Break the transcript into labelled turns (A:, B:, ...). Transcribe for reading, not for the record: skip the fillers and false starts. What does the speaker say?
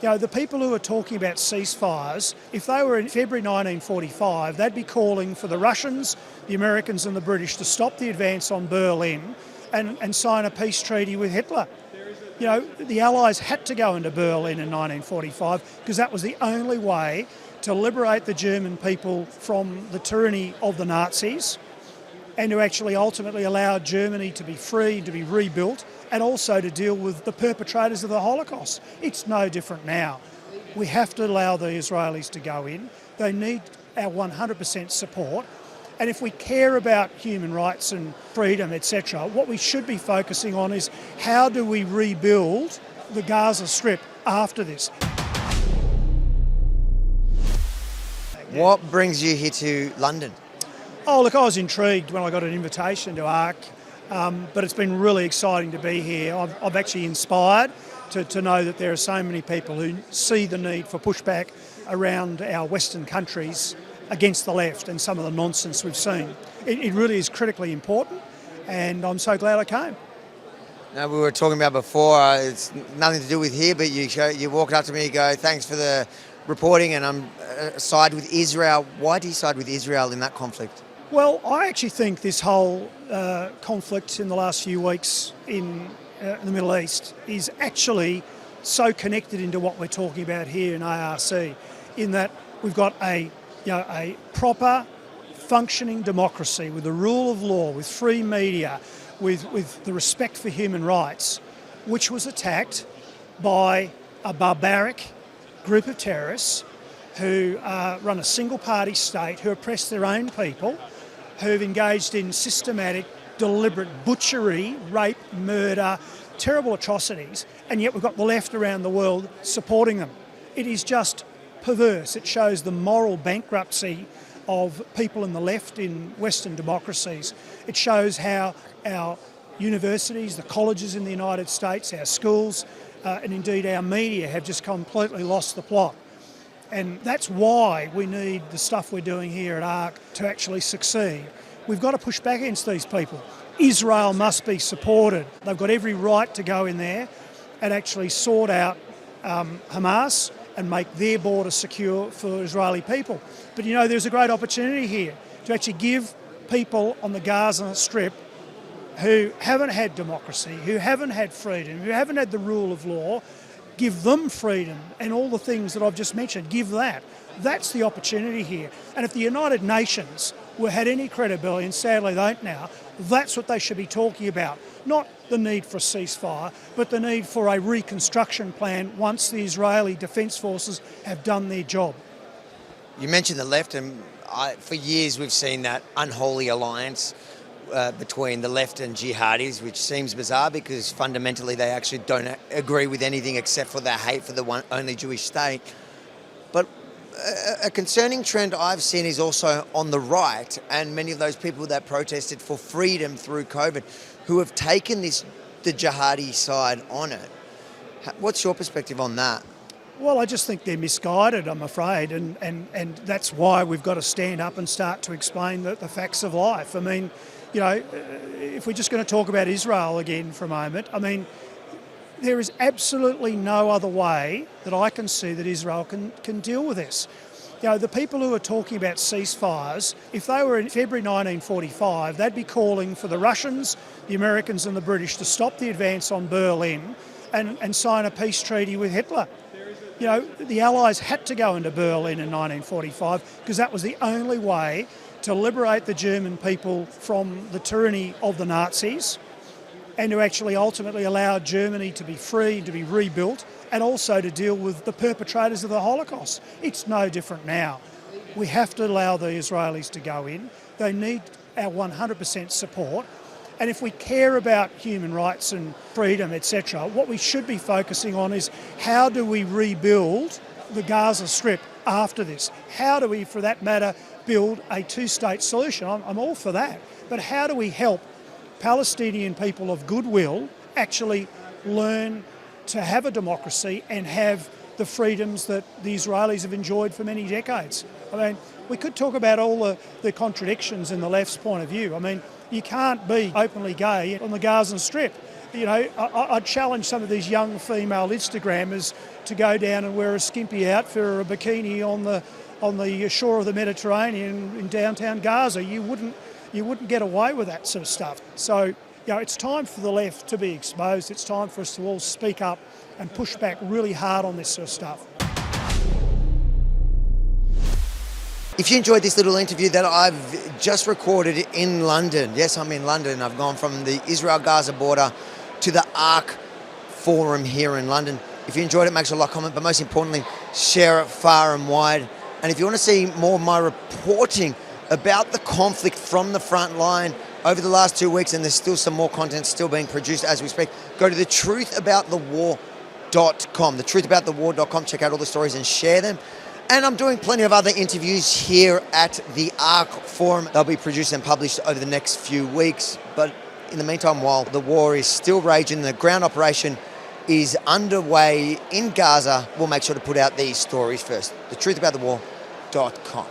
A: The people who are talking about ceasefires, if they were in February 1945, they'd be calling for the Russians, the Americans and the British to stop the advance on Berlin and sign a peace treaty with Hitler. The Allies had to go into Berlin in 1945 because that was the only way to liberate the German people from the tyranny of the Nazis and to actually ultimately allow Germany to be free, to be rebuilt, and also to deal with the perpetrators of the Holocaust. It's no different now. We have to allow the Israelis to go in. They need our 100% support. And if we care about human rights and freedom, etc., what we should be focusing on is how do we rebuild the Gaza Strip after this.
B: What brings you here to London?
A: Oh, look, I was intrigued when I got an invitation to ARC, but it's been really exciting to be here. I've actually inspired to know that there are so many people who see the need for pushback around our Western countries against the left and some of the nonsense we've seen. It really is critically important, and I'm so glad I came.
B: Now, we were talking about before, it's nothing to do with here, but you walked up to me, you go, thanks for the reporting, and I'm side with Israel. Why do you side with Israel in that conflict?
A: Well, I actually think this whole conflict in the last few weeks in the Middle East is actually so connected into what we're talking about here in ARC, in that we've got a proper functioning democracy with the rule of law, with free media, with the respect for human rights, which was attacked by a barbaric group of terrorists who run a single-party state, who oppress their own people, who've engaged in systematic, deliberate butchery, rape, murder, terrible atrocities, and yet we've got the left around the world supporting them. It is just perverse. It shows the moral bankruptcy of people in the left in Western democracies. It shows how our universities, the colleges in the United States, our schools, and indeed our media have just completely lost the plot. And that's why we need the stuff we're doing here at ARC to actually succeed. We've got to push back against these people. Israel must be supported. They've got every right to go in there and actually sort out Hamas and make their border secure for Israeli people. But there's a great opportunity here to actually give people on the Gaza Strip who haven't had democracy, who haven't had freedom, who haven't had the rule of law, give them freedom and all the things that I've just mentioned, give that. That's the opportunity here. And if the United Nations had any credibility, and sadly they don't now, that's what they should be talking about. Not the need for a ceasefire, but the need for a reconstruction plan once the Israeli Defence Forces have done their job.
B: You mentioned the left, and for years we've seen that unholy alliance between the left and jihadis, which seems bizarre because fundamentally they actually don't agree with anything except for their hate for the only Jewish state. But a concerning trend I've seen is also on the right, and many of those people that protested for freedom through COVID who have taken the jihadi side on it. What's your perspective on that?
A: Well, I just think they're misguided, I'm afraid, and that's why we've got to stand up and start to explain the facts of life. I mean, if we're just going to talk about Israel again for a moment, I mean, there is absolutely no other way that I can see that Israel can deal with this. The people who are talking about ceasefires, if they were in February 1945, they'd be calling for the Russians, the Americans and the British to stop the advance on Berlin and sign a peace treaty with Hitler. The Allies had to go into Berlin in 1945 because that was the only way to liberate the German people from the tyranny of the Nazis and to actually ultimately allow Germany to be free, to be rebuilt, and also to deal with the perpetrators of the Holocaust. It's no different now. We have to allow the Israelis to go in. They need our 100% support. And if we care about human rights and freedom, etc., what we should be focusing on is how do we rebuild the Gaza Strip after this? How do we, for that matter, build a two-state solution? I'm all for that. But how do we help Palestinian people of goodwill actually learn to have a democracy and have the freedoms that the Israelis have enjoyed for many decades? I mean, we could talk about all the contradictions in the left's point of view. I mean, you can't be openly gay on the Gaza Strip. You know, I'd challenge some of these young female Instagrammers to go down and wear a skimpy outfit or a bikini on the shore of the Mediterranean in downtown Gaza. You wouldn't get away with that sort of stuff. So, you know, it's time for the left to be exposed. It's time for us to all speak up and push back really hard on this sort of stuff.
B: If you enjoyed this little interview that I've just recorded in London, yes, I'm in London. I've gone from the Israel-Gaza border to the ARC Forum here in London. If you enjoyed it, make sure to like, comment, but most importantly, share it far and wide. And if you want to see more of my reporting about the conflict from the front line over the last 2 weeks, and there's still some more content still being produced as we speak, go to thetruthaboutthewar.com. Thetruthaboutthewar.com. Check out all the stories and share them. And I'm doing plenty of other interviews here at the ARC Forum. They'll be produced and published over the next few weeks. But in the meantime, while the war is still raging, the ground operation is underway in Gaza, we'll make sure to put out these stories first. Thetruthaboutthewar.com.